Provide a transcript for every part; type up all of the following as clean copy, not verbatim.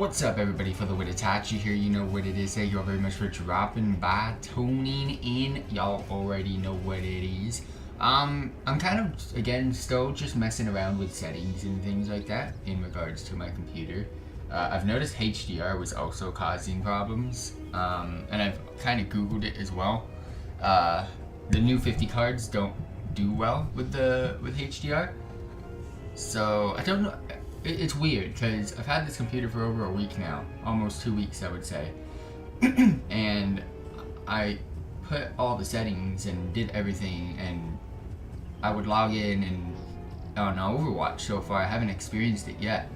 What's up, everybody? FTWitachi here. You know what it is. Thank you all very much for dropping by, tuning in. Y'all already know what it is. I'm kind of, again, still just messing around with settings and things like that in regards to my computer. I've noticed HDR was also causing problems, and I've kind of Googled it as well. The new 50 cards don't do well with HDR, so I don't know. It's weird because I've had this computer for over a week now, almost 2 weeks I would say, and I put all the settings and did everything, and I would log in and on Overwatch so far. I haven't experienced it yet,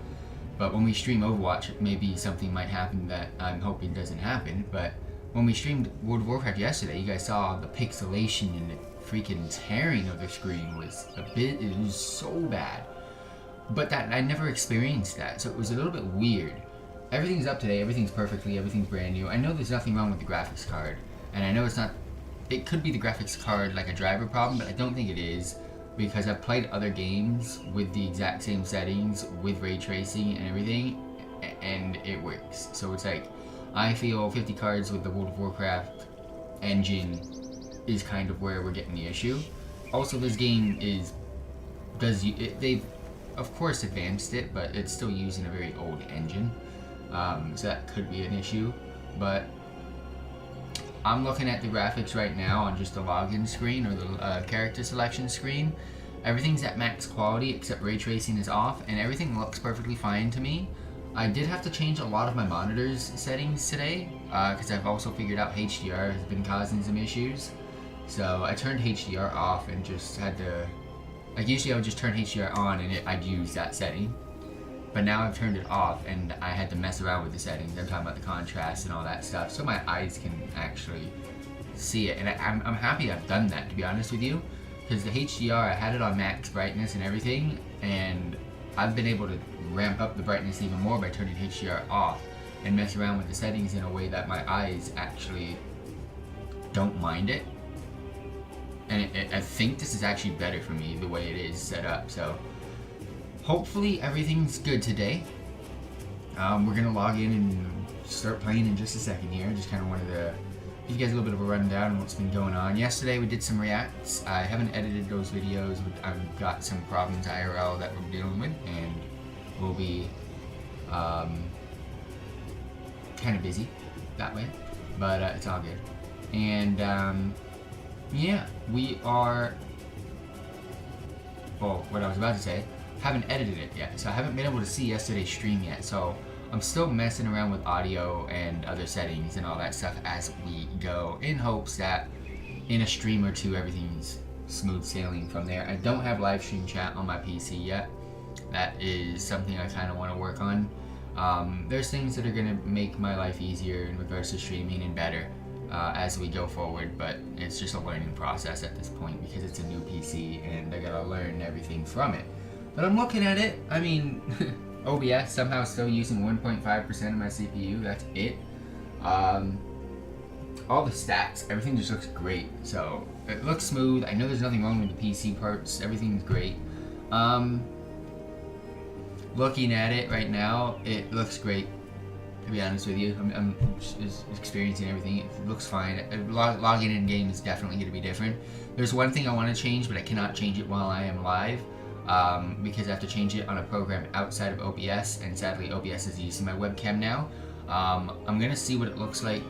but when we stream Overwatch maybe something might happen that I'm hoping doesn't happen. But when we streamed World of Warcraft yesterday, you guys saw the pixelation and the freaking tearing of the screen was it was so bad. But that I never experienced that, so it was a little bit weird. Everything's up today, everything's perfectly, everything's brand new. I know there's nothing wrong with the graphics card, and I know it's not. It could be the graphics card, like a driver problem, but I don't think it is, because I've played other games with the exact same settings, with ray tracing and everything, and it works. So it's like, I feel 50 cards with the World of Warcraft engine is kind of where we're getting the issue. Also, this game they've of course advanced it, but it's still using a very old engine, so that could be an issue. But I'm looking at the graphics right now on just the login screen or the character selection screen. Everything's at max quality except ray tracing is off, and everything looks perfectly fine to me. I did have to change a lot of my monitor's settings today, because I've also figured out HDR has been causing some issues. So I turned HDR off and just had to, like, usually I would just turn HDR on and I'd use that setting, but now I've turned it off and I had to mess around with the settings. I'm talking about the contrast and all that stuff, so my eyes can actually see it. And I'm happy I've done that, to be honest with you, because the HDR, I had it on max brightness and everything, and I've been able to ramp up the brightness even more by turning HDR off and mess around with the settings in a way that my eyes actually don't mind it. And I think this is actually better for me the way it is set up. So hopefully everything's good today. We're gonna log in and start playing in just a second here. Just kind of wanted to give you guys a little bit of a rundown on what's been going on. Yesterday we did some reacts. I haven't edited those videos. I've got some problems IRL that we're dealing with, and we'll be kind of busy that way, but it's all good. And yeah, we are, well, what I was about to say, haven't edited it yet, so I haven't been able to see yesterday's stream yet, so I'm still messing around with audio and other settings and all that stuff as we go, in hopes that in a stream or two everything's smooth sailing from there. I don't have live stream chat on my PC yet. That is something I kind of want to work on. There's things that are going to make my life easier in regards to streaming and better as we go forward, but it's just a learning process at this point because it's a new PC and I gotta learn everything from it. But I'm looking at it. I mean, OBS somehow still using 1.5% of my CPU. That's it. All the stats, everything just looks great. So it looks smooth. I know there's nothing wrong with the PC parts. Everything's great. Looking at it right now, it looks great. To be honest with you, I'm just experiencing everything. It looks fine. Logging in game is definitely going to be different. There's one thing I want to change, but I cannot change it while I am live, because I have to change it on a program outside of OBS, and sadly OBS is using my webcam now. I'm going to see what it looks like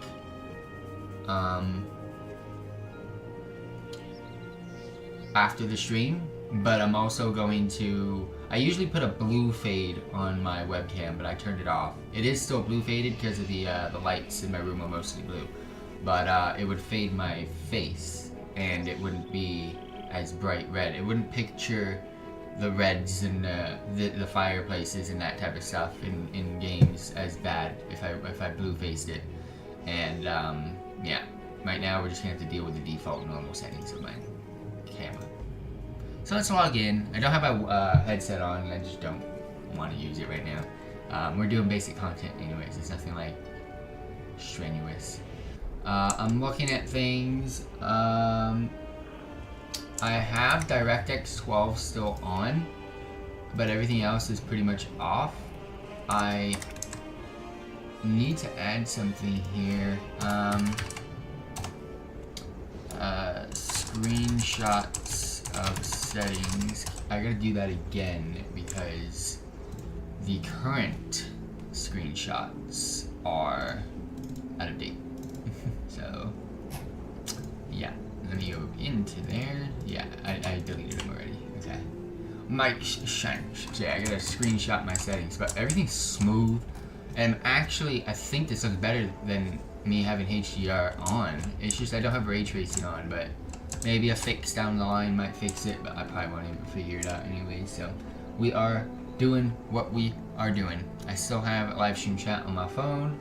after the stream, but I'm also going to, I usually put a blue fade on my webcam, but I turned it off. It is still blue faded because of the lights in my room are mostly blue, but it would fade my face and it wouldn't be as bright red. It wouldn't picture the reds and the fireplaces and that type of stuff in games as bad if I blue faced it. And yeah, right now we're just gonna have to deal with the default normal settings of my camera. So let's log in. I don't have my headset on, and I just don't want to use it right now. We're doing basic content anyways. It's nothing like strenuous. I'm looking at things. I have DirectX 12 still on, but everything else is pretty much off. I need to add something here. Screenshots of settings. I gotta do that again because the current screenshots are out of date. So, yeah. Let me go into there. Yeah, I deleted them already. Okay. Yeah, I gotta screenshot my settings, but everything's smooth. And actually, I think this looks better than me having HDR on. It's just I don't have ray tracing on, but maybe a fix down the line might fix it, but I probably won't even figure it out anyway. So we are doing what we are doing. I still have live stream chat on my phone.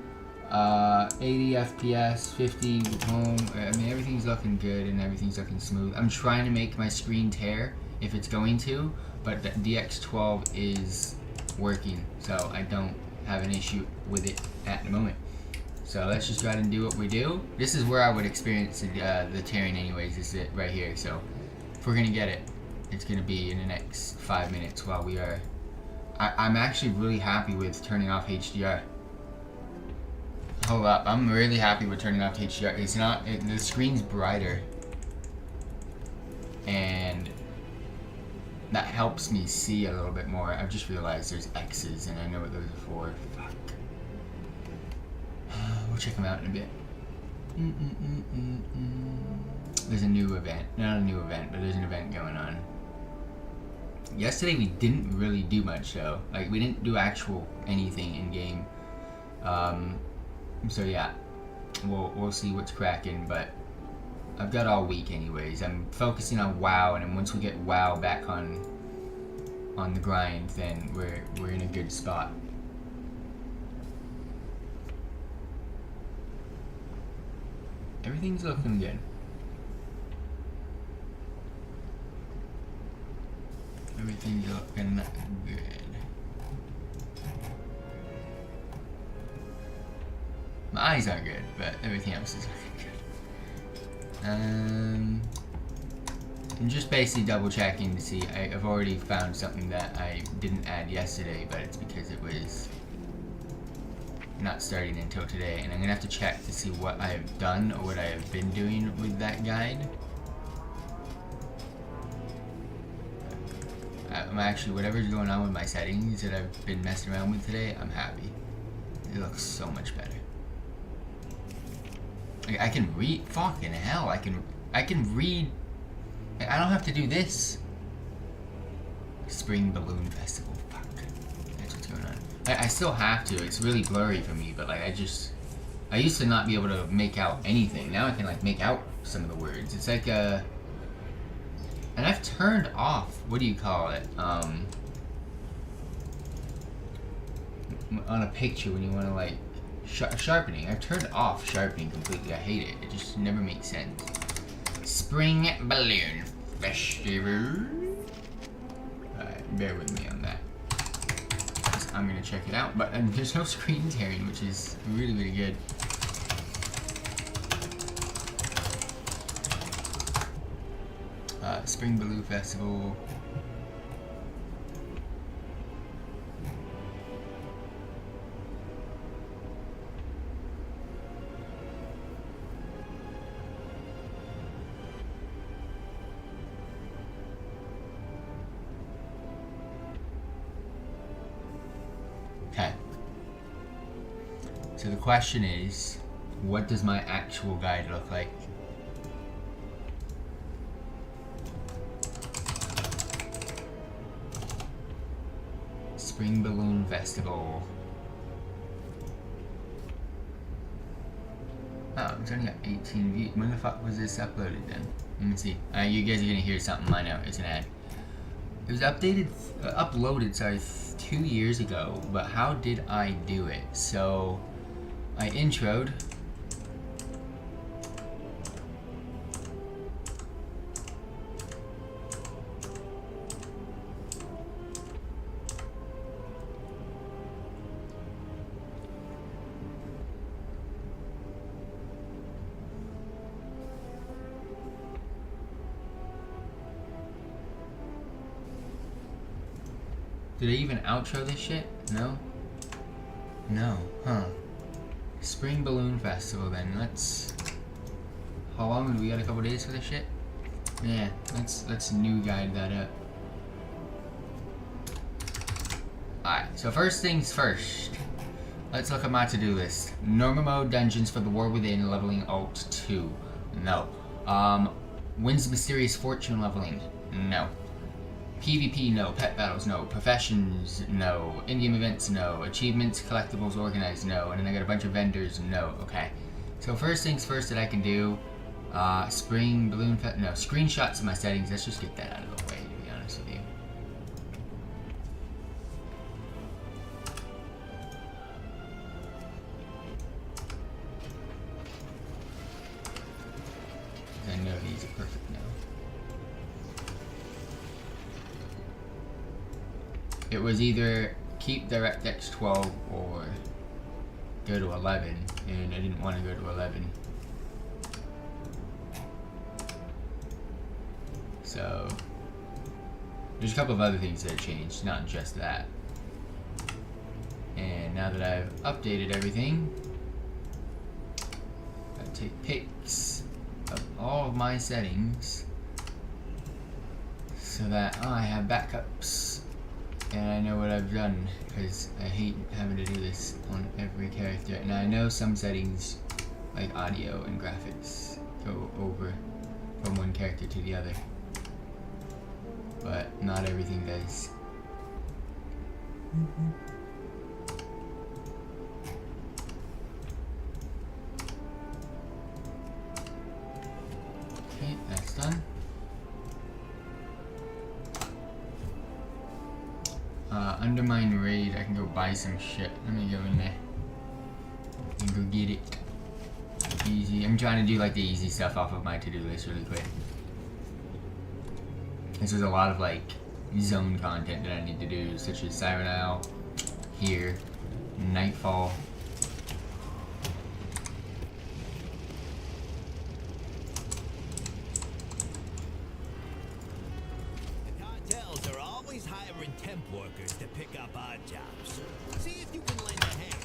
80 FPS, 50 home. I mean, everything's looking good and everything's looking smooth. I'm trying to make my screen tear if it's going to, but the DX12 is working, so I don't have an issue with it at the moment. So let's just go ahead and do what we do. This is where I would experience the tearing anyways, is it right here. So if we're gonna get it, it's gonna be in the next 5 minutes while we are... I'm actually really happy with turning off HDR. Hold up, I'm really happy with turning off HDR. It's not, the screen's brighter. And that helps me see a little bit more. I've just realized there's X's and I know what those are for. Fuck. We'll check them out in a bit. There's a new event. Not a new event, but there's an event going on. Yesterday we didn't really do much though. Like, we didn't do actual anything in game. So yeah, we'll see what's cracking, but I've got all week anyways. I'm focusing on WoW, and then once we get WoW back on the grind, then we're in a good spot. Everything's looking good. Everything's looking good. My eyes aren't good, but everything else is looking good. I'm just basically double checking to see. I've already found something that I didn't add yesterday, but it's because it was not starting until today, and I'm gonna have to check to see what I have done or what I have been doing with that guide. I'm actually, whatever's going on with my settings that I've been messing around with today, I'm happy. It looks so much better. I can read. Fucking hell! I can read. I don't have to do this. Spring Balloon Festival. Fuck. That's what's going on. I still have to. It's really blurry for me, but like I used to not be able to make out anything. Now I can like make out some of the words. It's like and I've turned off. What do you call it? On a picture when you want to like. Sharpening. I've turned off sharpening completely. I hate it. It just never makes sense. Spring Balloon Festival. Alright, bear with me on that. I'm gonna check it out, but there's no screen tearing, which is really, really good. Spring Balloon Festival. Okay. So the question is, what does my actual guide look like? Spring Balloon Festival. Oh, it's only got 18 views. When the fuck was this uploaded then? Let me see. You guys are gonna hear something. I know it's an ad. It was uploaded, sorry, 2 years ago. But how did I do it? So I introed. Did I even outro this shit? No? No, huh. Spring Balloon Festival then. Let's... How long do we got? A couple days for this shit? Yeah, let's new guide that up. Alright, so first things first. Let's look at my to-do list. Normal mode dungeons for the War Within leveling Alt 2. No. Winds of Mysterious Fortune leveling. No. PvP, no. Pet battles, no. Professions, no. In-game events, no. Achievements, collectibles, organized, no. And then I got a bunch of vendors, no. Okay. So first things first that I can do, Spring Balloon Fest, no. Screenshots of my settings. Let's just get that out of the way, to be honest with you. I know these are perfect now. It was either keep DirectX 12 or go to 11, and I didn't want to go to 11. So there's a couple of other things that have changed, not just that. And now that I've updated everything, I take pics of all of my settings so that I have backups and I know what I've done, because I hate having to do this on every character. And I know some settings like audio and graphics go over from one character to the other, but not everything does. Okay, that's done. Undermine raid, I can go buy some shit. Let me go in there and go get it. Easy. I'm trying to do like the easy stuff off of my to-do list really quick. This is a lot of like zone content that I need to do, such as Siren Isle, here, Nightfall. Temp workers to pick up odd jobs. See if you can lend a hand.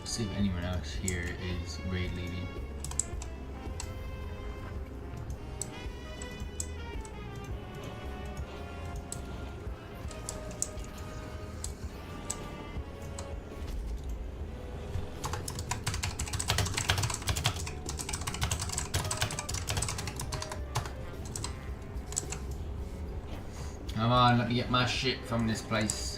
See if anyone else here is raid leading. Come on, let me get my shit from this place.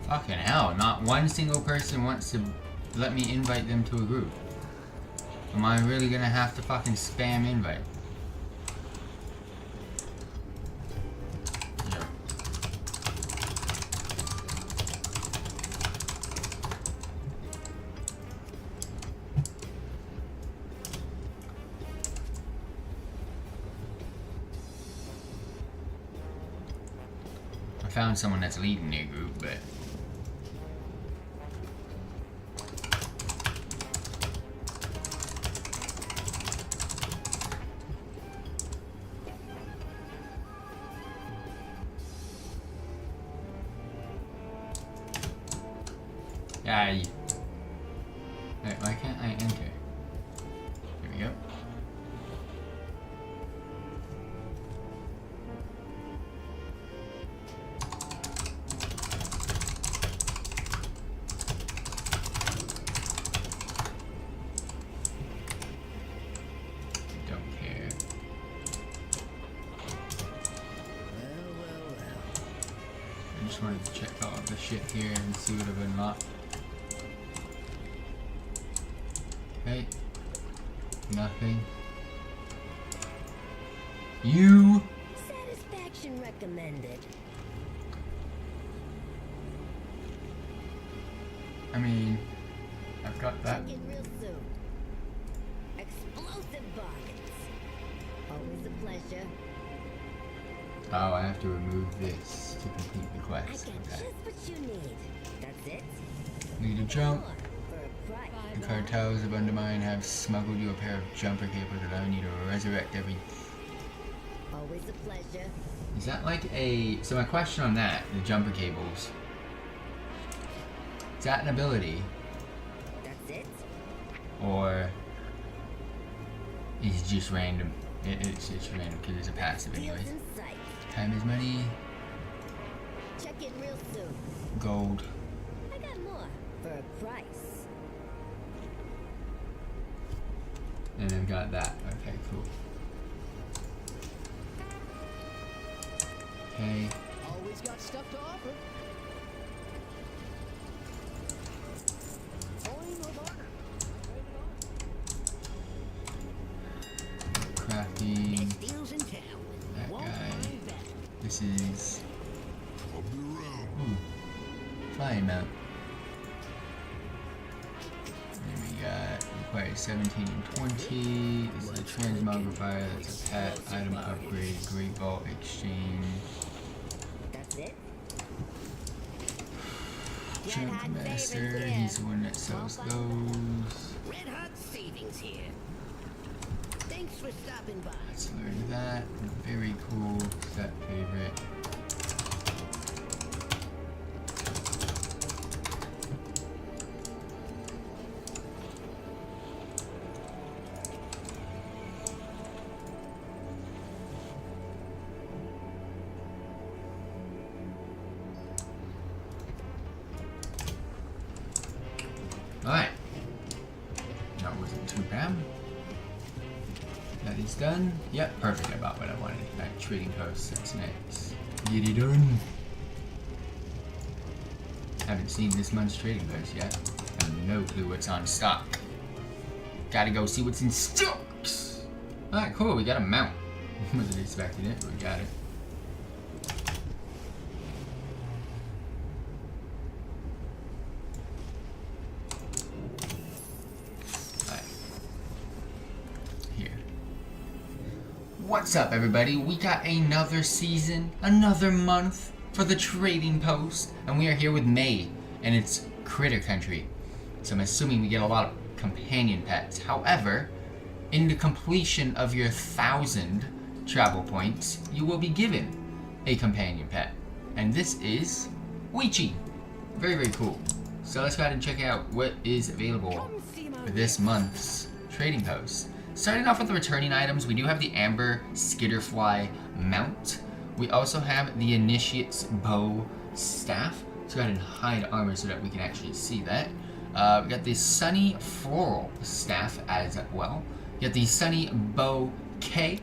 Fucking hell, not one single person wants to let me invite them to a group. Am I really gonna have to fucking spam invite? Yeah. I found someone that's leading their group, but Wait, why can't I enter? Here we go. just wanted to check all of the shit here and see what I've unlocked. Okay. Nothing. You. Satisfaction recommended. I mean, I've got that. Check in real soon. Explosive bargains. Always a pleasure. Oh, I have to remove this to complete the I quest. got Okay. just what you need. That's it. Need a jump. More for a price. The cartels of Undermine have smuggled you a pair of jumper cables that I need to resurrect every. Always a pleasure. Is that like a? So my question on that, the jumper cables. Is that an ability, That's it. or is it just random? It's random because it's a passive Deals anyways. in sight. Time is money. Check in real soon. Gold. I got more for a price. And I've got that. Okay, cool. Okay. Always got stuff to offer. Coin or barter. Crafting. Best deals in town. That Won't guy. find better. This is. Ooh. Flying mount. Then we got required 17 and 20. This is a transmogrifier. That's a pet. Item upgrade. Great Vault exchange. That's it. Junk Master. He's the one that sells those. Red hot savings here. Thanks for stopping by. Let's learn that. Very cool. Set favorite. Alright. That wasn't too bad. That is done. Yep, perfect. About what I wanted. That trading post. That's next. Get it done. Haven't seen this month's trading post yet. Have no clue what's on stock. Gotta go see what's in stocks. Alright, cool. We got a mount. Wasn't expecting it, but we got it. What's up, everybody? We got another season, another month for the trading post, and we are here with May, and it's Critter Country. So I'm assuming we get a lot of companion pets. However, in the completion of your 1,000 travel points, you will be given a companion pet, and this is Wichi. Very, very cool. So let's go ahead and check out what is available for this month's trading post. Starting off with the returning items, we do have the Amber Skitterfly mount. We also have the Initiate's Bow Staff. Let's go ahead and hide armor so that we can actually see that. We got the Sunny Floral Staff as well. You got the Sunny Bow K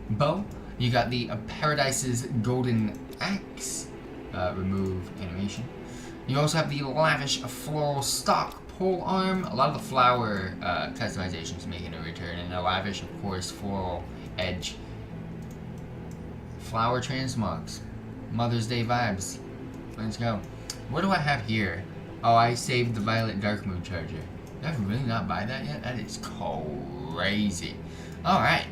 Bow. You got the Paradise's Golden Axe. Remove animation. You also have the Lavish Floral Stock Pole arm. A lot of the flower customizations making a return, and a lavish, of course, floral edge. Flower transmogs. Mother's Day vibes. Let's go. What do I have here? Oh, I saved the Violet Dark Moon Charger. Did I really not buy that yet? That is crazy. Alright.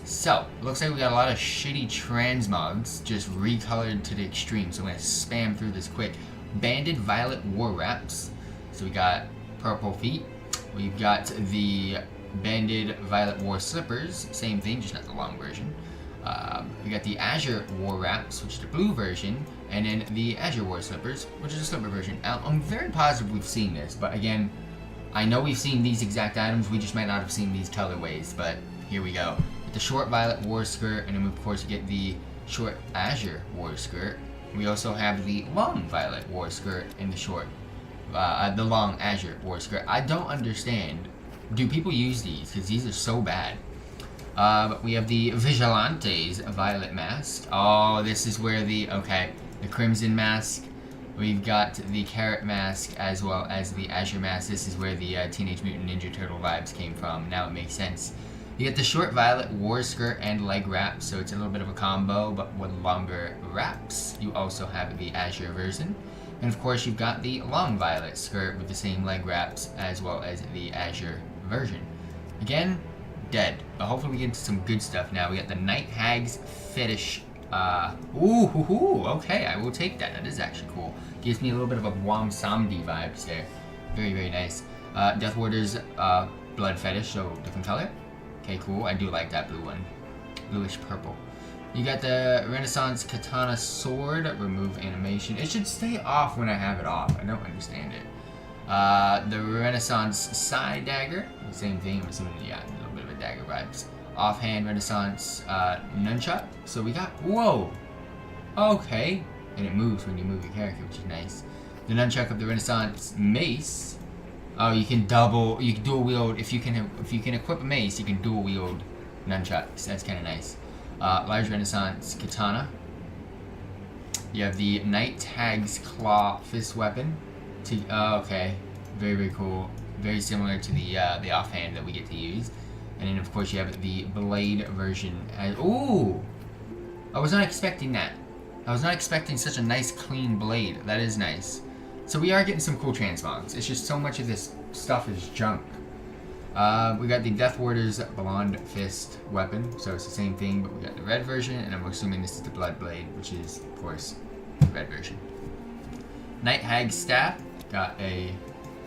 So, looks like we got a lot of shitty transmogs just recolored to the extreme. So I'm going to spam through this quick. Banded Violet War Wraps. So we got Purple Feet. We've got the Banded Violet War Slippers. Same thing, just not the long version. We got the Azure War Wraps, which is the blue version. And then the Azure War Slippers, which is the silver version. I'm very positive we've seen this. But again, I know we've seen these exact items. We just might not have seen these colorways. But here we go. With the short Violet War Skirt. And then, of course, you get the short Azure War Skirt. We also have the long Violet War Skirt and the short the long Azure War Skirt. I don't understand. Do people use these? Because these are so bad. We have the Vigilante's Violet Mask. Oh, this is where the Crimson Mask We've got the Carrot Mask as well as the Azure Mask. This is where the Teenage Mutant Ninja Turtle vibes came from. Now it makes sense. You get the short violet war skirt and leg wrap, so it's a little bit of a combo, but with longer wraps. You also have the Azure version. And of course you've got the long violet skirt with the same leg wraps as well as the Azure version. Again, dead. But hopefully we get into some good stuff now. We got the Night Hag's Fetish. Okay, I will take that. That is actually cool. Gives me a little bit of a Wamsamdi vibes there. Very, very nice. Death Warder's Blood Fetish, so different color. Okay, cool. I do like that blue one. Bluish purple. You got the Renaissance Katana Sword. Remove animation. It should stay off when I have it off. I don't understand it. The Renaissance Side Dagger. Same thing. I'm assuming, yeah, a little bit of a dagger vibes. Offhand Renaissance Nunchuck. So we got, whoa, okay, and it moves when you move your character, which is nice. The Nunchuck of the Renaissance Mace. Oh, you can dual wield. If you can equip a mace, you can dual wield nunchucks. That's kind of nice. Large Renaissance Katana. You have the Night Hag's Claw Fist Weapon. Okay, very, very cool. Very similar to the offhand that we get to use. And then of course you have the blade version as, ooh! I was not expecting that. I was not expecting such a nice clean blade. That is nice. So we are getting some cool transmogs. It's just so much of this stuff is junk. We got the Death Warder's Blonde Fist weapon. So it's the same thing, but we got the red version, and I'm assuming this is the Blood Blade, which is, of course, the red version. Night Hag's Staff. Got a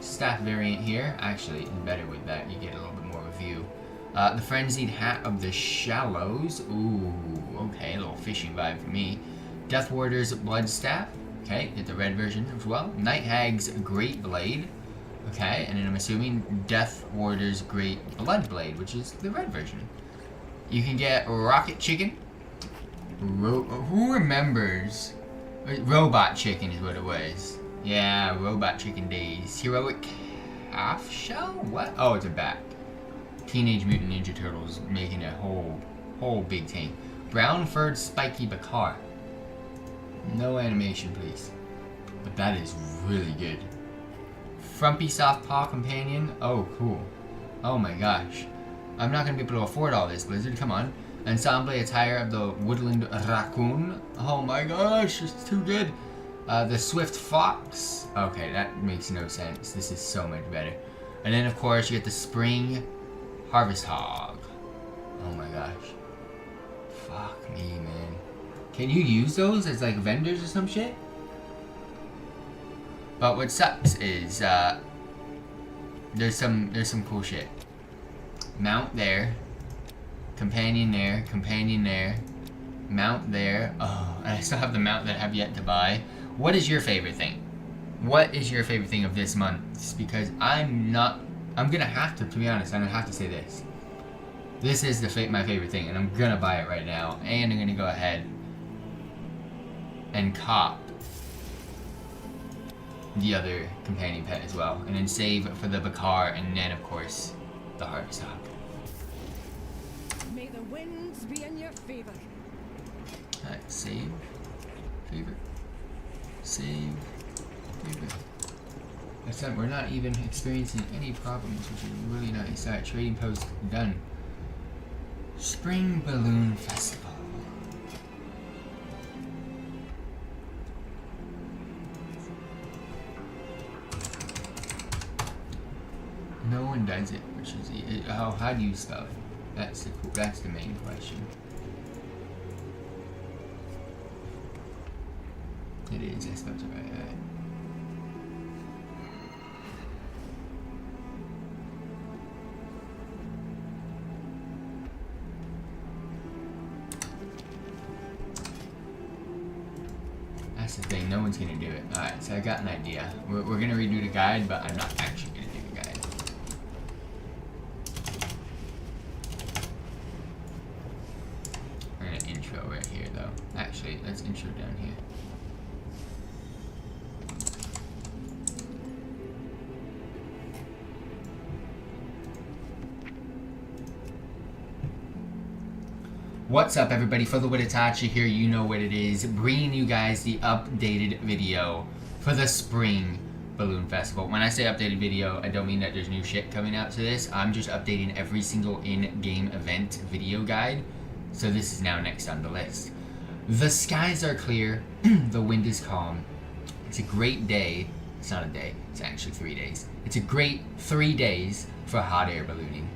staff variant here. Actually, better with that. You get a little bit more of a view. The Frenzied Hat of the Shallows. Ooh, okay, a little fishing vibe for me. Death Warder's Blood Staff. Okay, get the red version as well. Night Hag's Great Blade. Okay, and then I'm assuming Death Warder's Great Blood Blade, which is the red version. You can get Rocket Chicken. Who remembers? Robot Chicken is what it was. Yeah, Robot Chicken days. Heroic Half Shell? What? Oh, it's a bat. Teenage Mutant Ninja Turtles making a whole big thing. Brown Furred Spiky Bakar. No animation, please. But that is really good. Frumpy Soft Paw Companion. Oh, cool. Oh my gosh. I'm not gonna be able to afford all this, Blizzard. Come on. Ensemble Attire of the Woodland Raccoon. Oh my gosh, it's too good. The Swift Fox. Okay, that makes no sense. This is so much better. And then, of course, you get the Spring Harvest Hog. Oh my gosh. Fuck me, man. Can you use those as like vendors or some shit? But what sucks is there's some cool shit. Mount there. Companion there. Companion there. Mount there. Oh, and I still have the mount that I have yet to buy. What is your favorite thing? What is your favorite thing of this month? Because I'm gonna have to be honest, I'm gonna have to say this. This is my favorite thing, and I'm gonna buy it right now. And I'm gonna go ahead and cop the other companion pet as well. And then save for the Bakar, and then of course, the Harvest Hog. May the winds be in your favor. Alright, save. Favorite. Save. Favorite. That's it. We're not even experiencing any problems, which is really nice. Alright, trading post done. Spring Balloon Festival. No one does it, which is how do you spell it? That's the main question. It is, I spelled it right. That's the thing, no one's gonna do it. Alright, so I got an idea. We're gonna redo the guide, but I'm not actually gonna do the guide. We're gonna intro right here though. Actually, let's intro down here. What's up, everybody? FTWitachi here, you know what it is, bringing you guys the updated video for the Spring Balloon Festival. When I say updated video, I don't mean that there's new shit coming out to this. I'm just updating every single in-game event video guide. So this is now next on the list. The skies are clear. The wind is calm. It's a great day. It's not a day. It's actually 3 days. It's a great 3 days for hot air ballooning.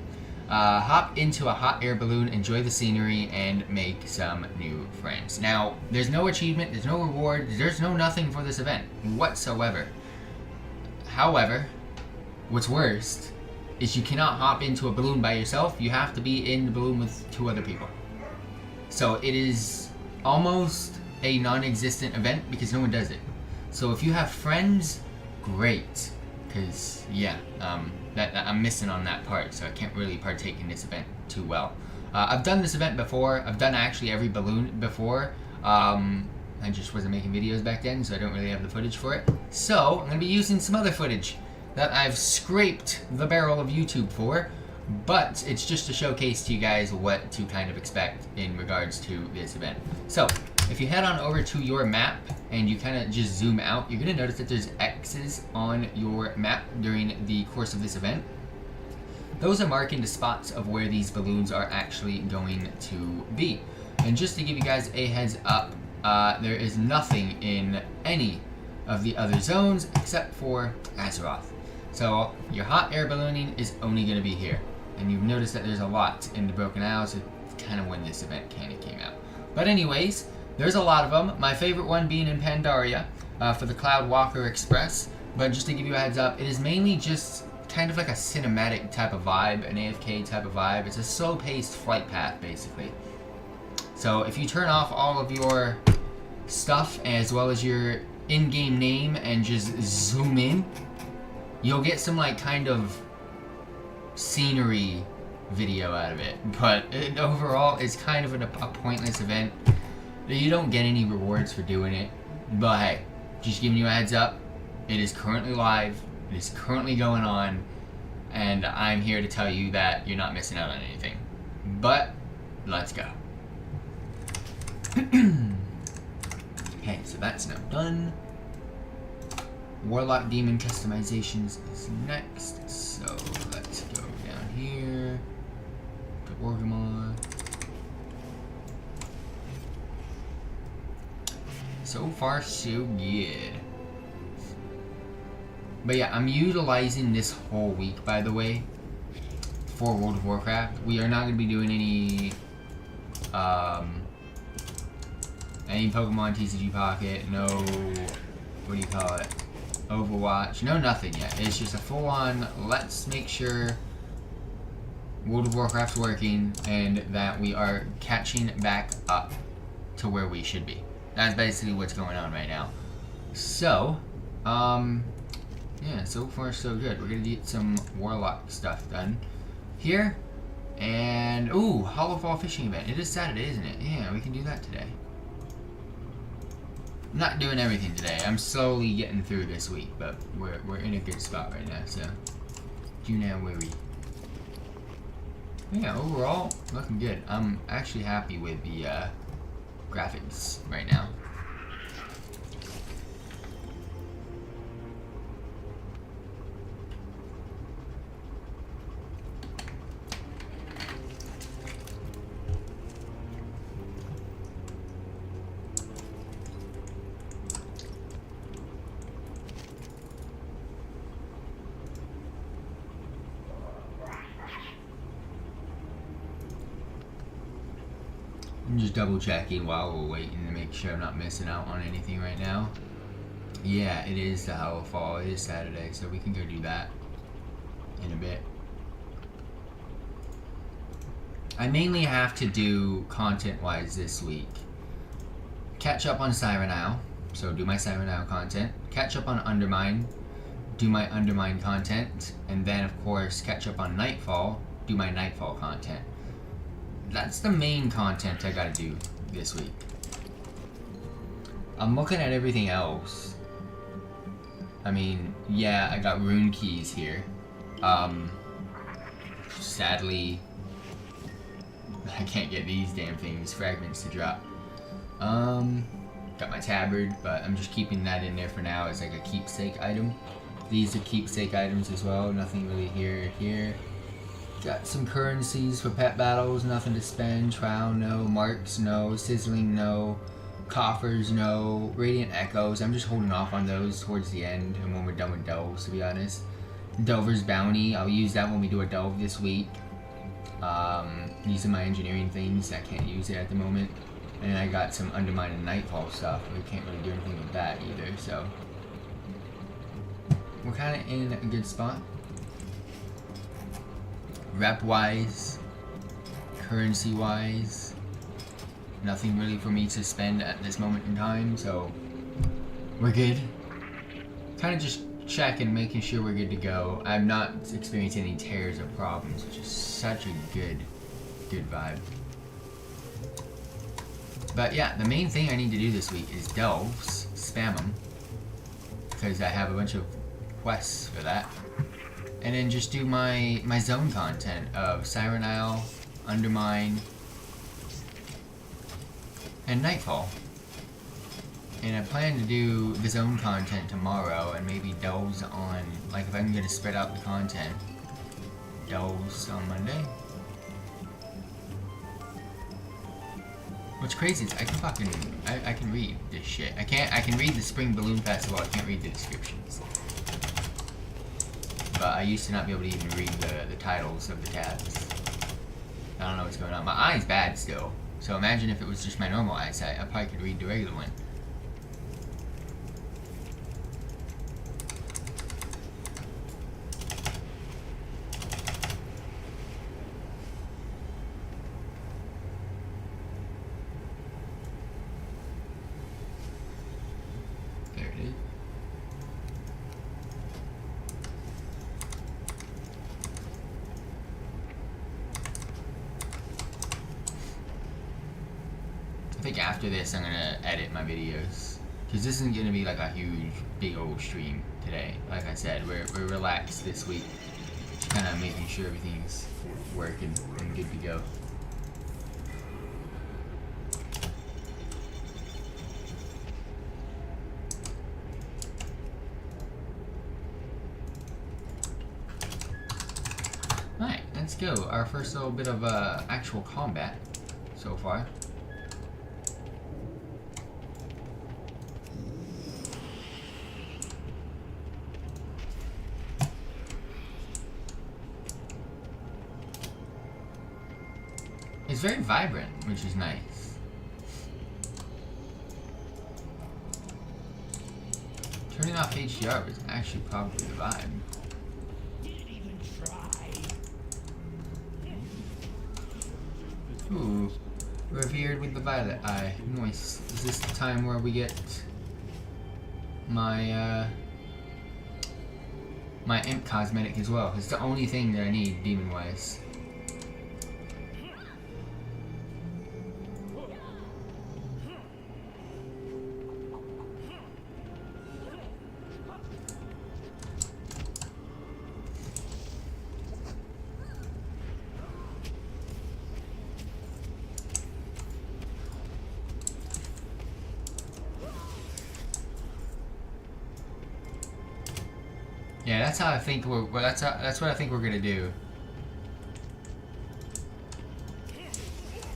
Hop into a hot air balloon, enjoy the scenery, and make some new friends. Now, there's no achievement, there's no reward, there's no nothing for this event whatsoever. However, what's worst is you cannot hop into a balloon by yourself. You have to be in the balloon with 2 other people. So it is almost a non-existent event because no one does it. So if you have friends, great. Because, yeah, I'm missing on that part, so I can't really partake in this event too well. I've done this event before. I've done actually every balloon before. I just wasn't making videos back then, so I don't really have the footage for it. So, I'm going to be using some other footage that I've scraped the barrel of YouTube for, but it's just to showcase to you guys what to kind of expect in regards to this event. So, if you head on over to your map and you kind of just zoom out, you're going to notice that there's X's on your map during the course of this event. Those are marking the spots of where these balloons are actually going to be. And just to give you guys a heads up, there is nothing in any of the other zones except for Azeroth. So your hot air ballooning is only going to be here. And you've noticed that there's a lot in the Broken Isles. It's kind of when this event kind of came out. But anyways, there's a lot of them. My favorite one being in Pandaria for the Cloud Walker Express. But just to give you a heads up, it is mainly just kind of like a cinematic type of vibe, an AFK type of vibe. It's a slow-paced flight path, basically. So if you turn off all of your stuff as well as your in-game name and just zoom in, you'll get some like kind of scenery video out of it. But overall, it's kind of a pointless event. You don't get any rewards for doing it. But hey, just giving you a heads up, it is currently live, it is currently going on, and I'm here to tell you that you're not missing out on anything. But let's go. Okay, so that's now done. Warlock Demon customizations is next, so let's go down here to Orgrimmar. So far, so good. But yeah, I'm utilizing this whole week, by the way, for World of Warcraft. We are not going to be doing any Pokemon TCG Pocket, no, what do you call it, Overwatch, no nothing yet. It's just a full-on, let's make sure World of Warcraft's working and that we are catching back up to where we should be. That's basically what's going on right now. So, yeah, so far so good. We're gonna get some Warlock stuff done here. And, ooh, Hollowfall fishing event. It is Saturday, isn't it? Yeah, we can do that today. I'm not doing everything today. I'm slowly getting through this week, but we're in a good spot right now, so do not worry. Yeah, overall, looking good. I'm actually happy with the graphics right now. I'm just double checking while we're waiting to make sure I'm not missing out on anything right now. Yeah, it is the Hollowfall. It is Saturday, so we can go do that in a bit. I mainly have to do content-wise this week. Catch up on Siren Isle, so do my Siren Isle content. Catch up on Undermine, do my Undermine content. And then, of course, catch up on Nightfall, do my Nightfall content. That's the main content I gotta do this week. I'm looking at everything else. I mean, yeah, I got rune keys here. Sadly, I can't get these damn things, fragments to drop. got my tabard, but I'm just keeping that in there for now as like a keepsake item. These are keepsake items as well, nothing really here. Got some currencies for pet battles, nothing to spend. Trial, no. Marks, no. Sizzling, no. Coffers, no. Radiant Echoes, I'm just holding off on those towards the end and when we're done with delves, to be honest. Delver's Bounty, I'll use that when we do a delve this week. These are my engineering things, I can't use it at the moment. And I got some Undermine and Nightfall stuff, we can't really do anything with that either, so. We're kind of in a good spot. Rep-wise, currency-wise, nothing really for me to spend at this moment in time, so we're good. Kind of just checking, making sure we're good to go. I'm not experiencing any tears or problems, which is such a good vibe. But yeah, the main thing I need to do this week is delves, spam them, because I have a bunch of quests for that. And then just do my zone content of Siren Isle, Undermine, and Nightfall. And I plan to do the zone content tomorrow and maybe delves on, like if I can get to spread out the content, delves on Monday. What's crazy is I can read this shit. I can read the Spring Balloon Festival, I can't read the descriptions. But I used to not be able to even read the titles of the tabs. I don't know what's going on. My eye's bad still. So imagine if it was just my normal eyesight, I probably could read the regular one. There it is. I think after this I'm gonna edit my videos, because this isn't gonna be like a huge big old stream today. Like I said, we're relaxed this week, just kind of making sure everything's working and good to go. Alright, let's go. Our first little bit of actual combat so far. It's very vibrant, which is nice. Turning off HDR was actually probably the vibe. Didn't even try. Ooh, revered with the violet eye. Nice. Is this the time where we get my my imp cosmetic as well? It's the only thing that I need demon-wise. Yeah, that's how I think we're. Well, that's what I think we're gonna do.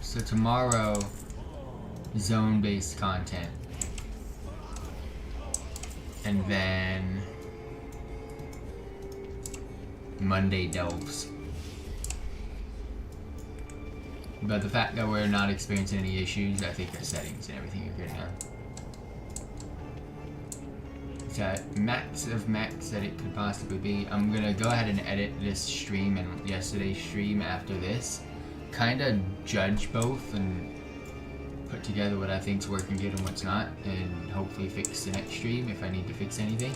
So tomorrow, zone-based content, and then Monday delves. But the fact that we're not experiencing any issues, I think our settings and everything are good now. At max of max that it could possibly be. I'm gonna go ahead and edit this stream and yesterday's stream after this. Kinda judge both and put together what I think's working good and what's not, and hopefully fix the next stream if I need to fix anything.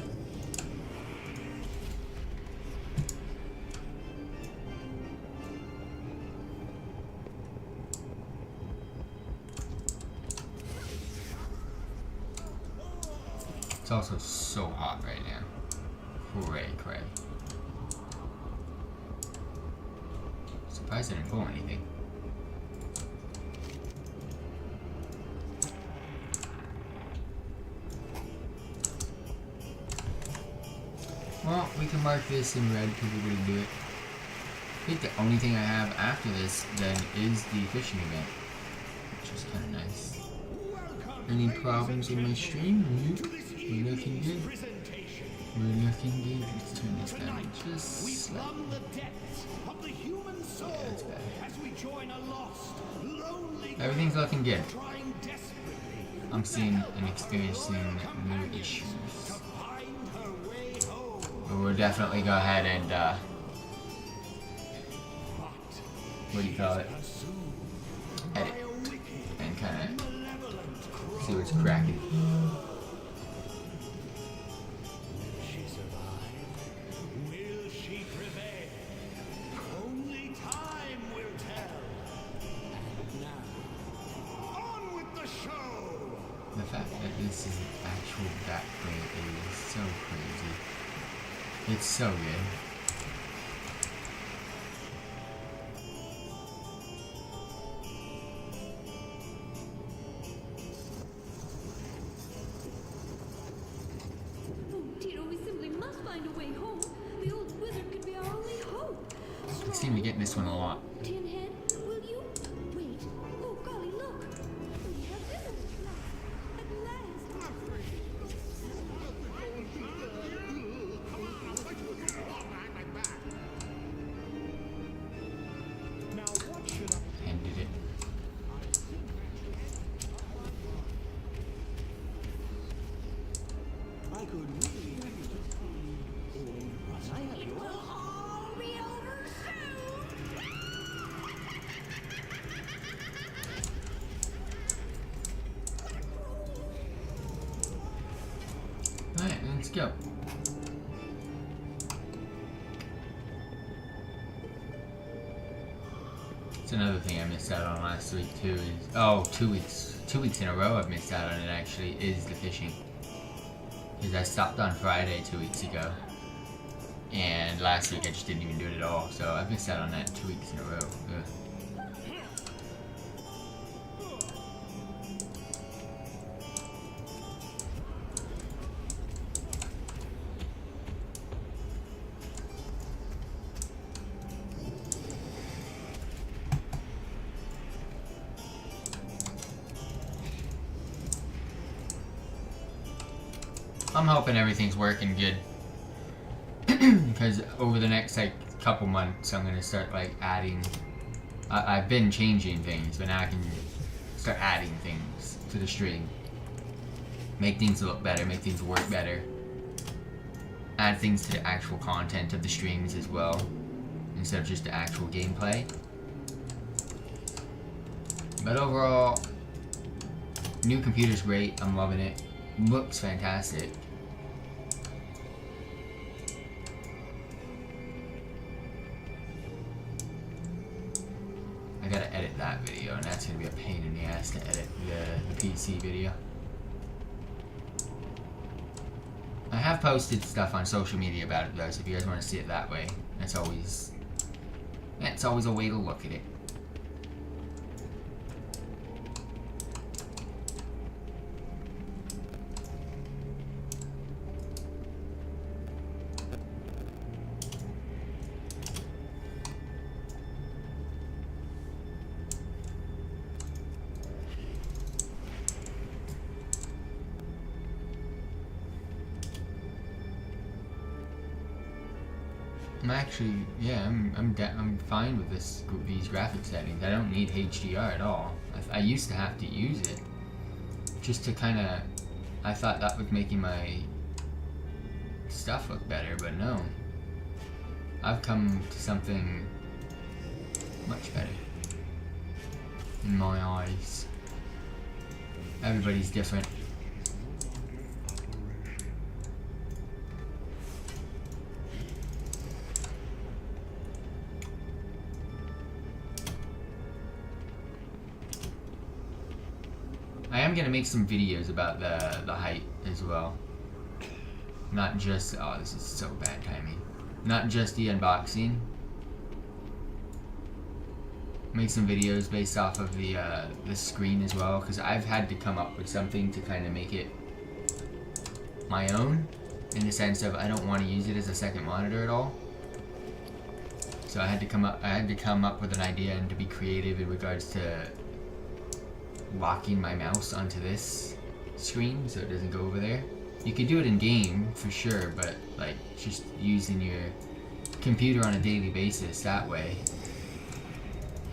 It's also so hot right now. Cray. Surprised I didn't pull anything. Well, we can mark this in red because we're going to do it. I think the only thing I have after this then is the fishing event, which is kind of nice. Any problems with my stream? Nope. We're looking good. We're looking good. Let's turn this down just slightly. Yeah, that's better. Everything's looking good. I'm seeing and experiencing no issues. But we'll definitely go ahead and, what do you call it? Edit. And kind of see what's cracking. The fact that this is actual backplate is so crazy. It's so good. Oh, Tito, we simply must find a way home. The old wizard could be our only hope. I seem to get this one a lot. Tinhead, will you? Wait. Oh, golly, look. We have visitors now. At last. Ended it. I could really It will all be over soon. Alright, let's go. It's another thing I missed out on last week too is, oh, 2 weeks. 2 weeks in a row I've missed out on it actually, is the fishing. Because I stopped on Friday 2 weeks ago. And last week I just didn't even do it at all, so I've missed out on that 2 weeks in a row. Ugh. I'm hoping everything's working good. Because over the next like couple months I'm gonna start like adding, I've been changing things, but now I can start adding things to the stream. Make things look better, make things work better. Add things to the actual content of the streams as well, instead of just the actual gameplay. But overall, new computer's great, I'm loving it. Looks fantastic. I gotta edit that video, and that's gonna be a pain in the ass to edit the PC video. I have posted stuff on social media about it though, so if you guys want to see it that way, that's always a way to look at it. I'm actually, yeah, I'm fine with these graphic settings. I don't need HDR at all. I used to have to use it just to kind of, I thought that was making my stuff look better, but no. I've come to something much better in my eyes. Everybody's different. I am gonna make some videos about the height as well. Not just, oh, this is so bad timing. Not just the unboxing. Make some videos based off of the screen as well, because I've had to come up with something to kind of make it my own. in the sense of I don't want to use it as a second monitor at all. So I had to come up with an idea and to be creative in regards to locking my mouse onto this screen so it doesn't go over there. You could do it in game for sure, but like just using your computer on a daily basis that way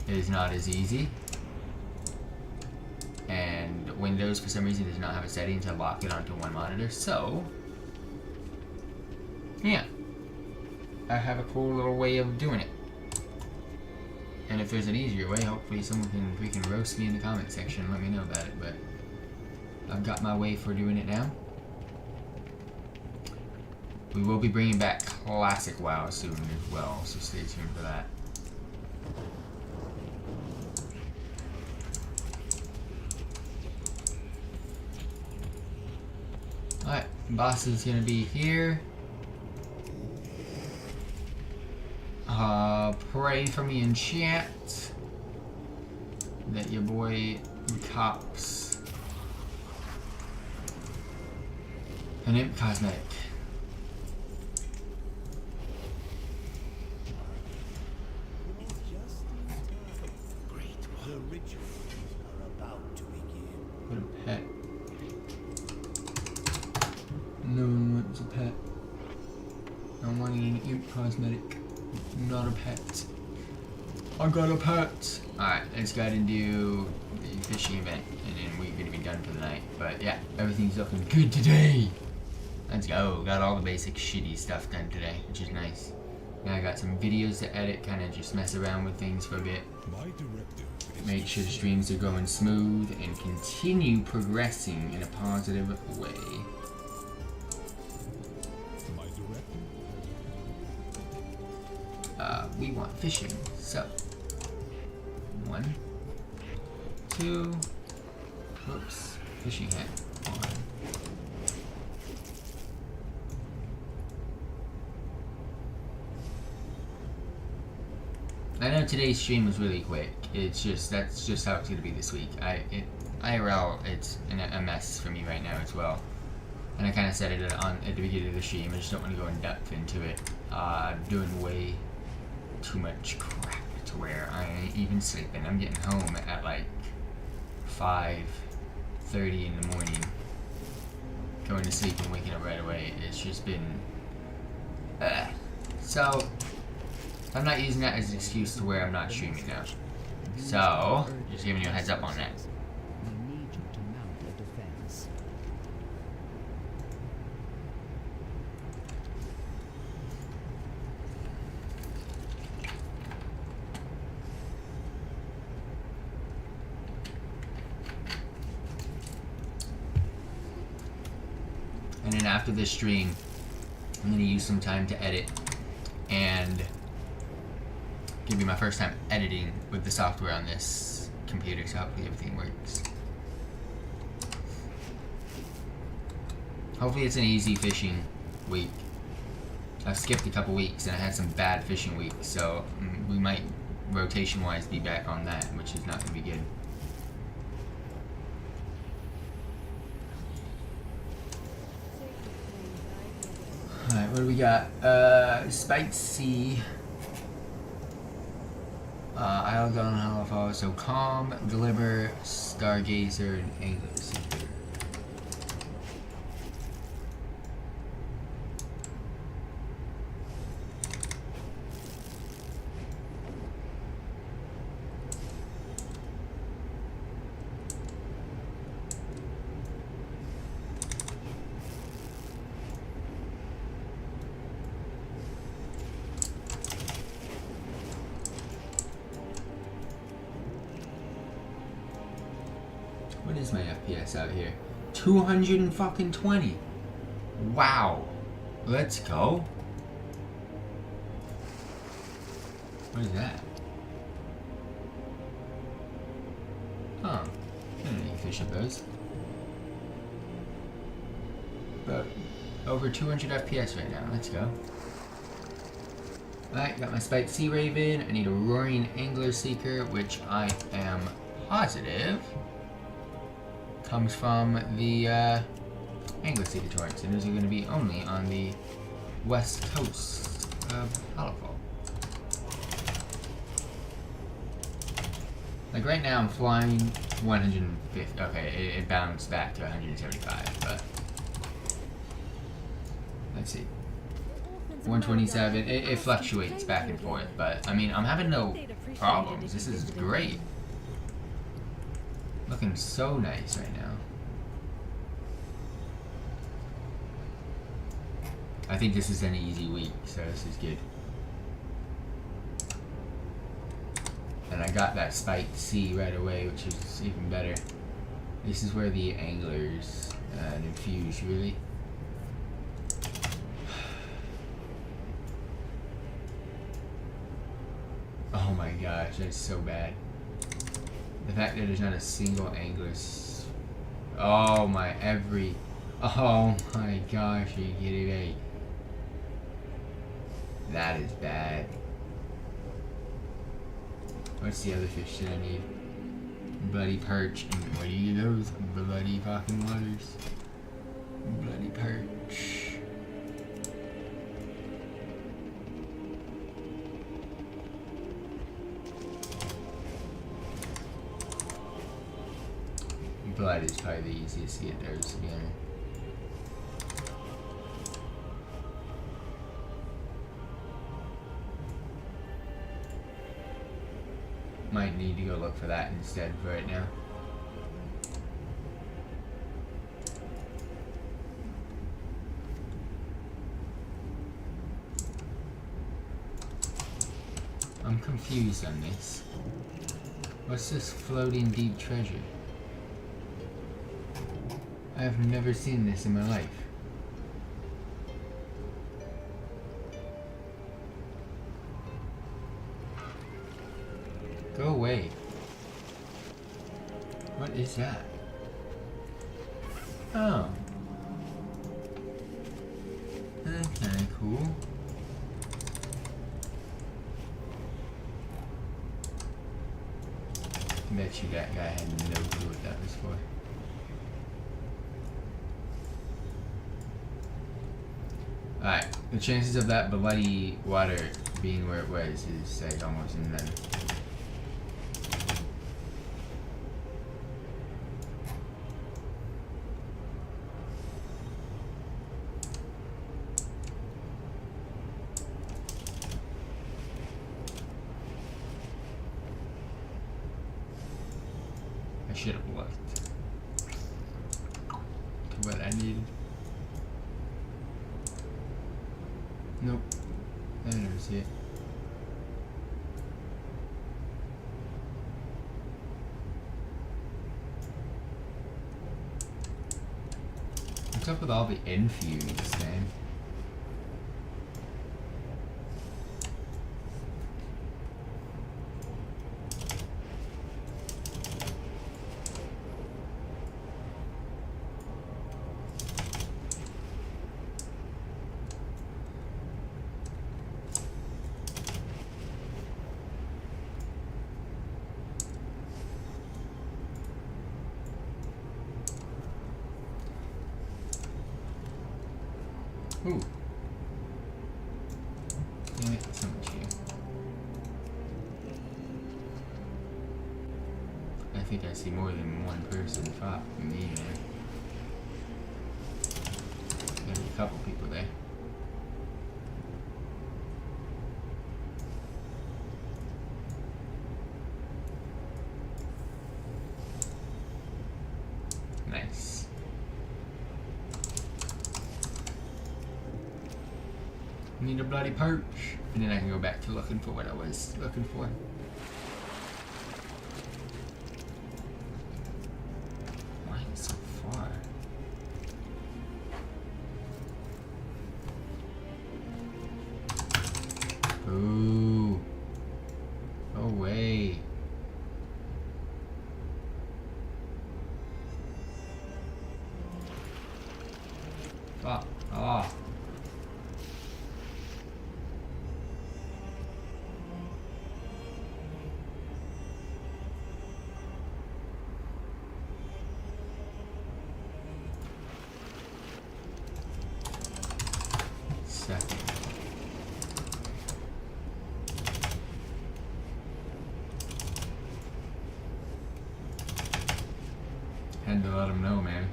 is not as easy. And Windows for some reason does not have a setting to lock it onto one monitor, so yeah, I have a cool little way of doing it. And if there's an easier way, hopefully someone can freaking roast me in the comment section and let me know about it, but I've got my way for doing it now. We will be bringing back Classic WoW soon as well, so stay tuned for that. Alright, boss is gonna be here. Pray for me in chat that your boy cops an imp cosmetic. The rituals are about to begin. What a pet. No one wants a pet. I'm wanting an imp cosmetic, not a pet. I got a pet! Alright, let's go ahead and do the fishing event, and then we're gonna be done for the night. But yeah, everything's looking good today! Let's go. Got all the basic shitty stuff done today, which is nice. Now I got some videos to edit, kind of just mess around with things for a bit. Make sure the streams are going smooth and continue progressing in a positive way. We want fishing, so 1, 2, whoops, fishing hat on. I know today's stream was really quick. It's just, that's just how it's gonna be this week. IRL, it's a mess for me right now as well. And I kind of said it at the beginning of the stream. I just don't want to go in depth into it. I'm doing way too much crap to where I ain't even sleeping. I'm getting home at like 5:30 in the morning, going to sleep and waking up right away. It's just been so I'm not using that as an excuse to where I'm not streaming now. So just giving you a heads up on that. We need you to mount a defense. And then after this stream, I'm going to use some time to edit and give you my first time editing with the software on this computer, so hopefully everything works. Hopefully it's an easy fishing week. I've skipped a couple weeks and I had some bad fishing weeks, so we might rotation-wise be back on that, which is not going to be good. Alright, what do we got? Spicy. Isle Gun, Halifar, so Calm, Deliver, Stargazer, and Angler Seeker. What is my FPS out here? 220. Wow. Let's go. What is that? Huh. I don't know any fish of those. But over 200 FPS right now. Let's go. Alright, got my Spiked Sea Raven. I need a Roaring Angler Seeker, which I am positive comes from the Angler Torrents, and those are going to be only on the west coast of Halifal. Like right now I'm flying 150, okay, it bounced back to 175, but let's see. 127, it fluctuates back and forth, but I mean, I'm having no problems. This is great. Looking so nice right now. I think this is an easy week, so this is good. And I got that spiked C right away, which is even better. This is where the anglers infuse, really. Oh my gosh, that's so bad. The fact that there's not a single angler. Oh my, oh my gosh, are you kidding me? That is bad. What's the other fish that I need? Bloody perch. And what do you those? Bloody fucking waters. Bloody perch. Blood is probably the easiest to get those together. Might need to go look for that instead for right now. I'm confused on this. What's this floating deep treasure? I have never seen this in my life. Go away. What is that? Oh. That's kinda cool. I bet you that guy had no clue what that was for. Alright, the chances of that bloody water being where it was is like almost none. I should have looked to what I needed. Nope, I never see it. What's up with all the infuse, man? Ooh. Damn it, so much here. I think I see more than one person fought from me, man. There's a couple people there. Nice. Need a bloody perch, and then I can go back to looking for what I was looking for. Why is it so far? Ooh. No way. Fuck off. Had to let them know, man.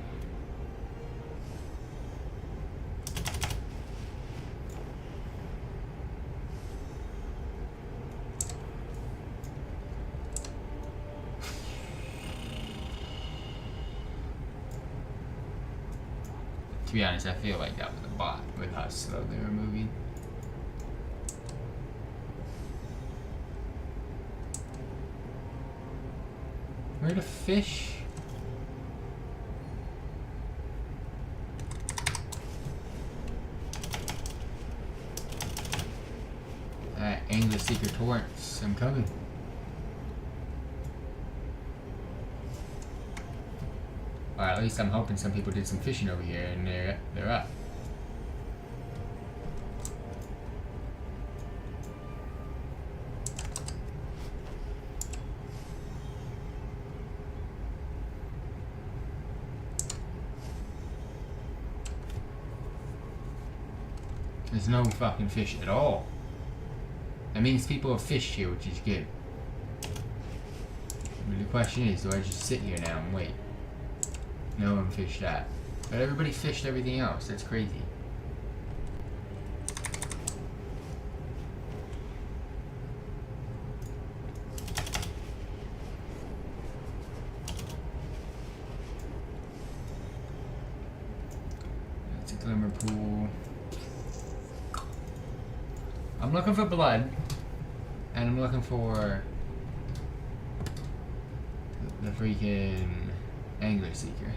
To be honest, I feel like that was a bot with how slow they were moving. Where the fish? Angler Seeker Torrents, I'm coming. Or at least I'm hoping some people did some fishing over here and they're up. There's no fucking fish at all. That means people have fished here, which is good. But the question is, do I just sit here now and wait? No one fished that. But everybody fished everything else. That's crazy. That's a glimmer pool. I'm looking for blood. And I'm looking for the freaking Angler Seeker.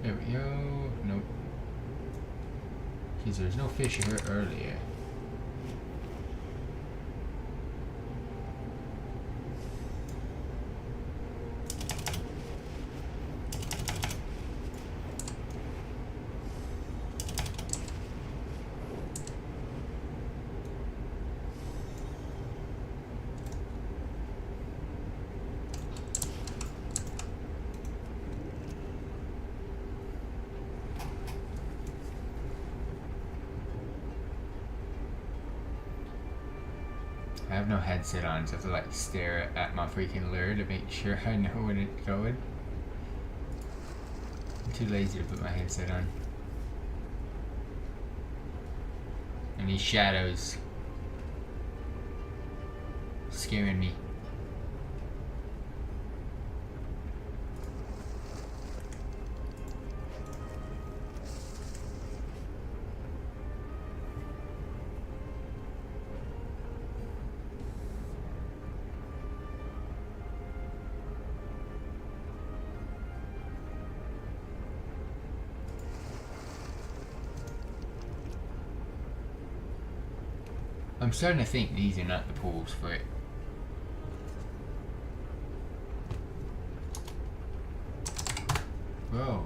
There we go. Nope. Because there's no fish here earlier. I have no headset on, so I have to like stare at my freaking lure to make sure I know when it's going. I'm too lazy to put my headset on. And these shadows scaring me. I'm starting to think these are not the pools for it. Whoa.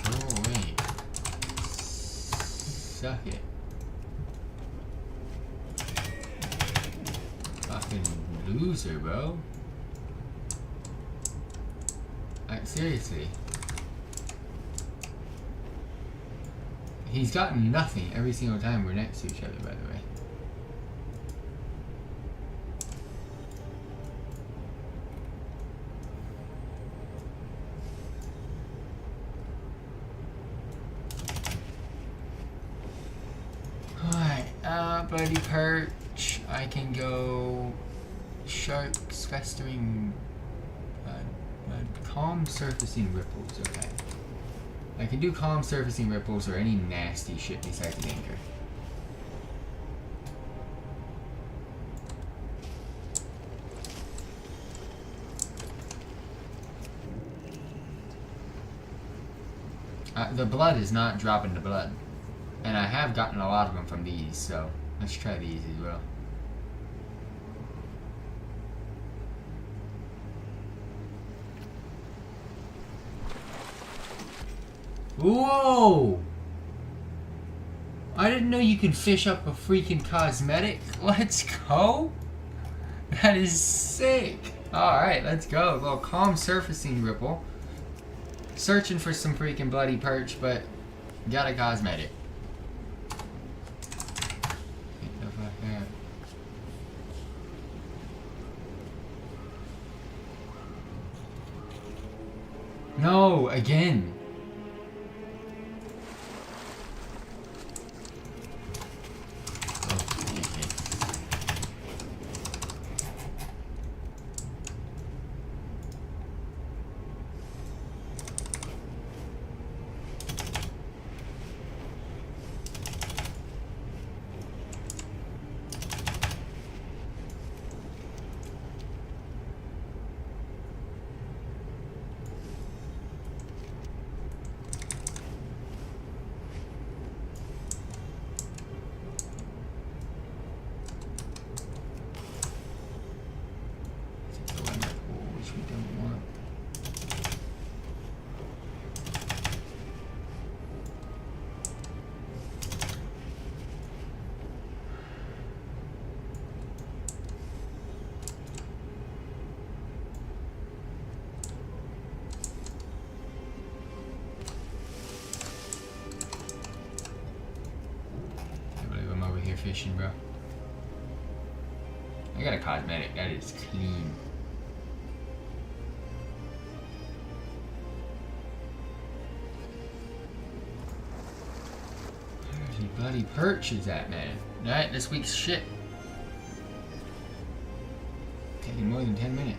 Oh wait. Suck it. Fucking loser, bro. Like, seriously. He's gotten nothing every single time we're next to each other, by the way. Alright, Buddy Perch. I can go Sharks Festering, Calm Surfacing Ripples, okay. I can do calm surfacing ripples or any nasty shit besides the anchor. The blood is not dropping the blood. And I have gotten a lot of them from these, so Let's try these as well. Whoa! I didn't know you could fish up a freaking cosmetic. Let's go! That is sick! Alright, let's go. A little calm surfacing ripple. Searching for some freaking bloody perch, but got a cosmetic. Get the fuck out. No, again. Fishing, bro. I got a cosmetic. That is clean. Where's the bloody perch is at, man? Alright, this week's shit. Taking more than 10 minutes.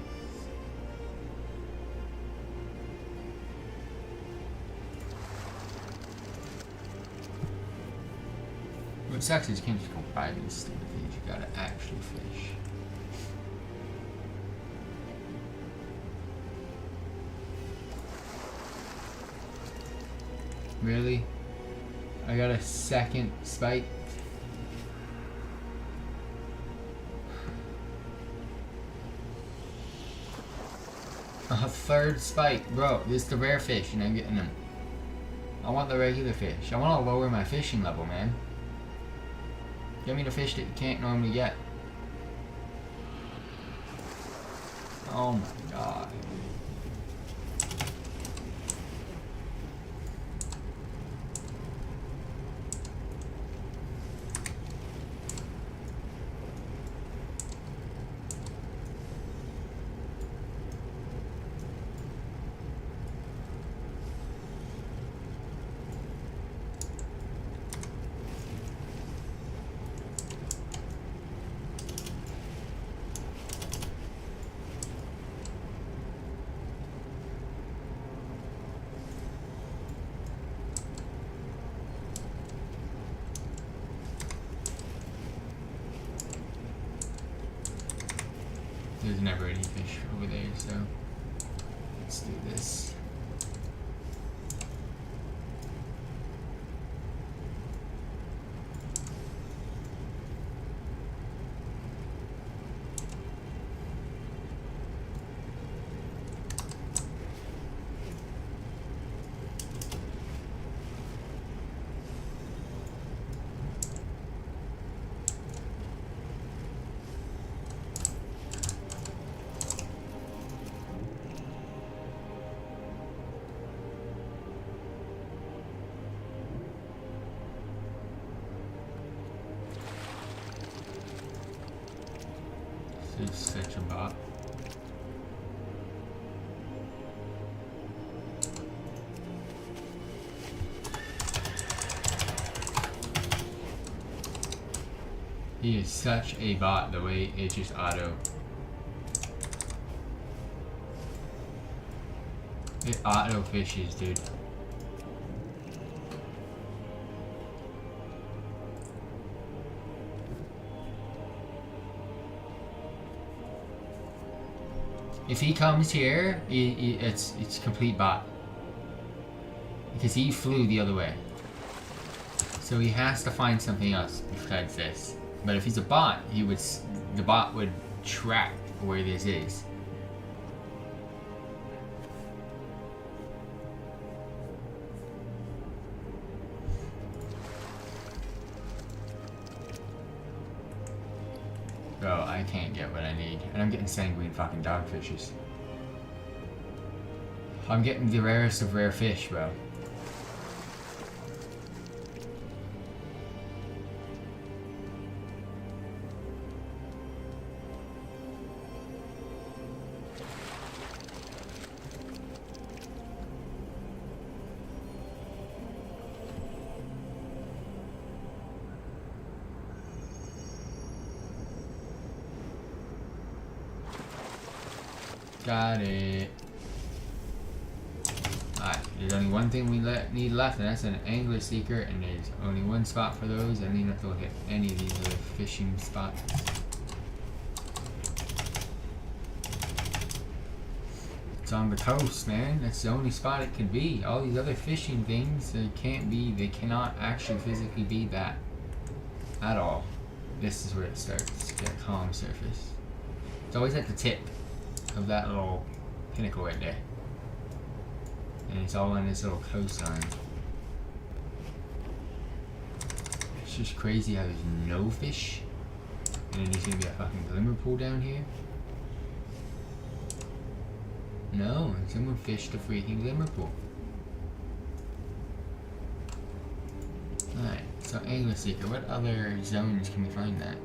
What sucks is you can't just go buy these stupid things. You gotta actually fish. Really? I got a second spike. A third spike. Bro, this is the rare fish and I'm getting them. I want the regular fish. I want to lower my fishing level, man. Give me the fish that you can't normally get. Oh my god. There's never any fish over there, so let's do this. This is such a bot. He is such a bot, the way it just auto. It auto fishes, dude. If he comes here, it's complete bot. Because he flew the other way. So he has to find something else besides this. But if he's a bot, the bot would track where this is. Bro, I can't get what I need. And I'm getting sanguine fucking dogfishes. I'm getting the rarest of rare fish, bro. Got it. Alright, there's only one thing we need left, and that's an angler seeker, and there's only one spot for those. I don't even have to look at any of these other fishing spots. It's on the coast, man. That's the only spot it could be. All these other fishing things, they cannot actually physically be that. At all. This is where it starts. Get a calm surface. It's always at the tip of that little pinnacle right there. And it's all on this little coastline. It's just crazy how there's no fish. And then there's gonna be a fucking glimmer pool down here. No, someone fished a freaking glimmer pool. Alright, so angler seeker, what other zones can we find that?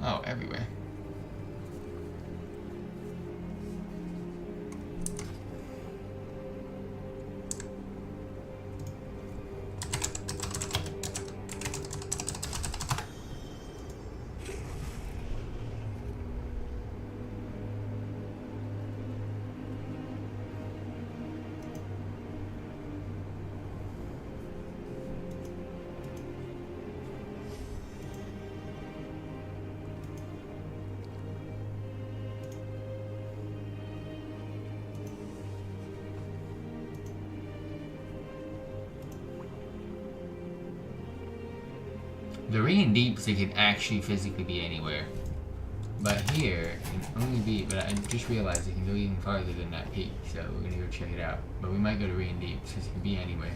Oh, everywhere. The Ring Deeps, it can actually physically be anywhere. But here, it can only be, but I just realized it can go even farther than that peak, so we're gonna go check it out. But we might go to Ring Deeps, because it can be anywhere.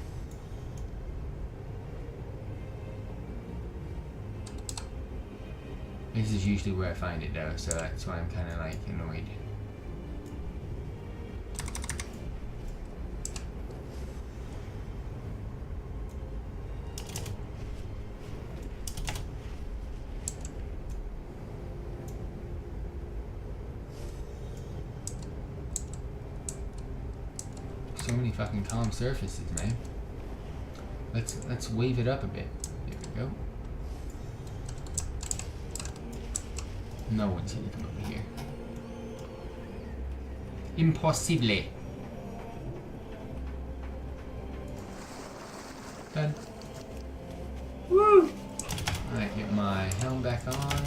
This is usually where I find it though, so that's why I'm kinda like annoyed. So many fucking calm surfaces, man. Let's wave it up a bit. There we go. No one's gonna come over here. Impossible. Done. Woo! Alright, get my helm back on.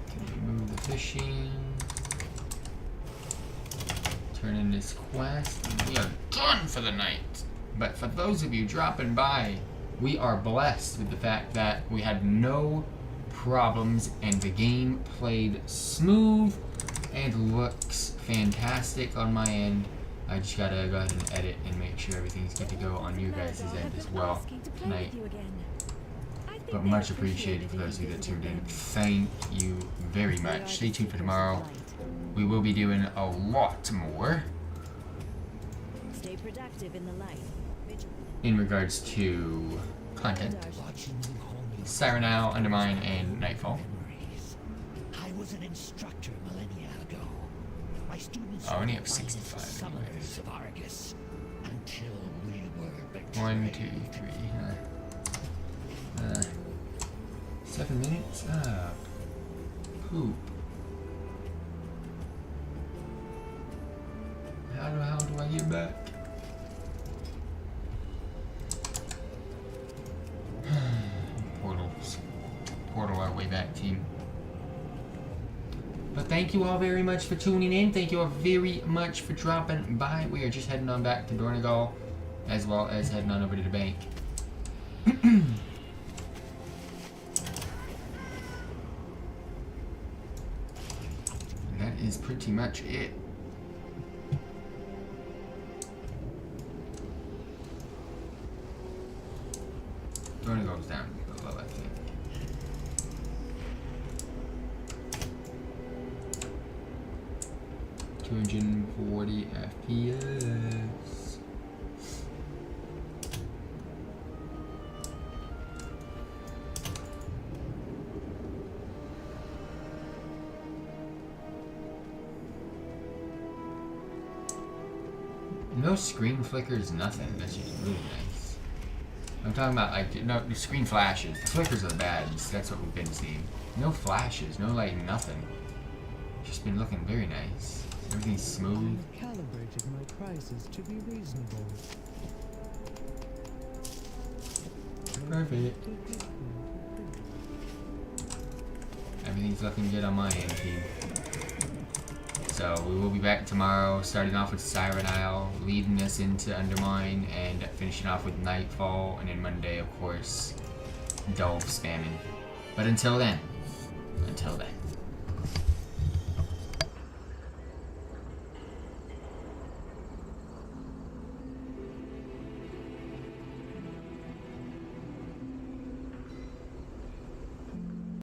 Can remove the fishing. Turn in this quest, and we are done for the night. But for those of you dropping by, we are blessed with the fact that we had no problems and the game played smooth and looks fantastic on my end. I just gotta go ahead and edit and make sure everything's good to go on you guys' end as well tonight. But much appreciated for those of you that tuned in. Thank you very much. Stay tuned for tomorrow. We will be doing a lot more Stay productive in the light. in regards to content. Siren Owl, Undermine, and Nightfall. I was an instructor millennia ago. My students Oh, I only have were finest 65 summoners anyways. of Argus until we were betrayed. 1, 2, 3. 7 minutes? Ah, poop. How the hell do I get back? Portals. Portal our way back, team. But thank thank you all very much for tuning in. Thank you all very much for dropping by. We are just heading on back to Dornegal, as well as heading on over to the bank. That is pretty much it. Dornegal's down below, I think. $240 FPS. No screen flickers, nothing. That's just really nice. I'm talking about like no the screen flashes. The flickers are bad. That's what we've been seeing. No flashes, no like nothing. Just been looking very nice. Everything's smooth. I've calibrated my prices to be reasonable. Perfect. Everything's looking good on my end, team. So we will be back tomorrow, starting off with Siren Isle, leading us into Undermine, and finishing off with Nightfall, and then Monday, of course, Delve spamming. But until then.